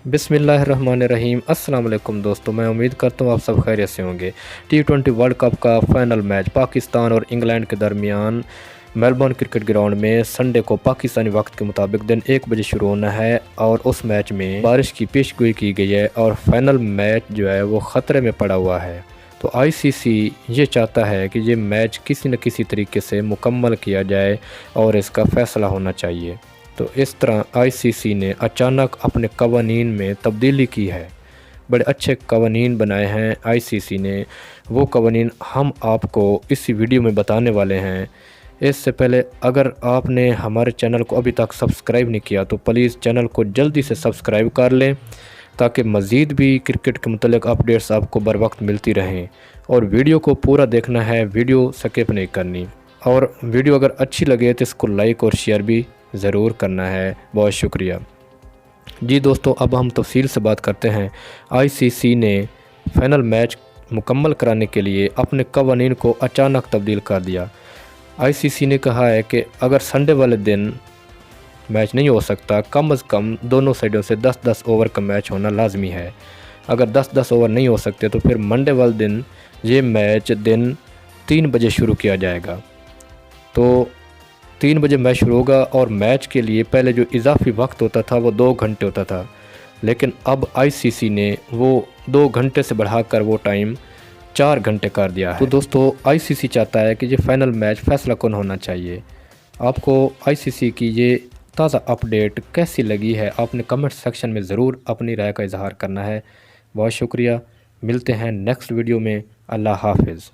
बिस्मिल्लाहिर्रहमानिर्रहीम। अस्सलाम वालेकुम दोस्तों, मैं उम्मीद करता हूँ आप सब खैरियत से होंगे। T20 वर्ल्ड कप का फाइनल मैच पाकिस्तान और इंग्लैंड के दरमियान मेलबर्न क्रिकेट ग्राउंड में संडे को पाकिस्तानी वक्त के मुताबिक दिन 1 बजे शुरू होना है और उस मैच में बारिश की पेशगोई की गई है और फाइनल मैच जो है वो ख़तरे में पड़ा हुआ है। तो ICC ये चाहता है कि ये मैच किसी न किसी तरीके से मुकम्मल किया जाए और इसका फ़ैसला होना चाहिए। तो इस तरह ICC ने अचानक अपने कवानीन में तब्दीली की है। बड़े अच्छे कवानीन बनाए हैं ICC ने। वो कवानीन हम आपको इस वीडियो में बताने वाले हैं। इससे पहले अगर आपने हमारे चैनल को अभी तक सब्सक्राइब नहीं किया तो प्लीज़ चैनल को जल्दी से सब्सक्राइब कर लें ताकि मज़ीद भी क्रिकेट के मुतल्लिक़ अपडेट्स आपको बर वक्त मिलती रहें। और वीडियो को पूरा देखना है, वीडियो स्किप नहीं करनी। और वीडियो अगर अच्छी लगे तो इसको लाइक और शेयर भी ज़रूर करना है। बहुत शुक्रिया जी दोस्तों। अब हम तफसील से बात करते हैं। ICC ने फ़ाइनल मैच मुकम्मल कराने के लिए अपने कवानीन को अचानक तब्दील कर दिया। ICC ने कहा है कि अगर संडे वाले दिन मैच नहीं हो सकता, कम अज़ कम दोनों साइडों से 10-10 ओवर का मैच होना लाजमी है। अगर 10-10 ओवर नहीं हो सकते तो फिर मंडे वाले दिन ये मैच दिन 3 बजे शुरू किया जाएगा। तो 3 बजे मैच शुरू होगा और मैच के लिए पहले जो इजाफी वक्त होता था वो 2 घंटे होता था, लेकिन अब ICC ने वो 2 घंटे से बढ़ाकर वो टाइम 4 घंटे कर दिया है। तो दोस्तों ICC चाहता है कि ये फ़ाइनल मैच फ़ैसला कौन होना चाहिए। आपको ICC की ये ताज़ा अपडेट कैसी लगी है, आपने कमेंट सेक्शन में ज़रूर अपनी राय का इजहार करना है। बहुत शुक्रिया। मिलते हैं नेक्स्ट वीडियो में। अल्लाह हाफिज़।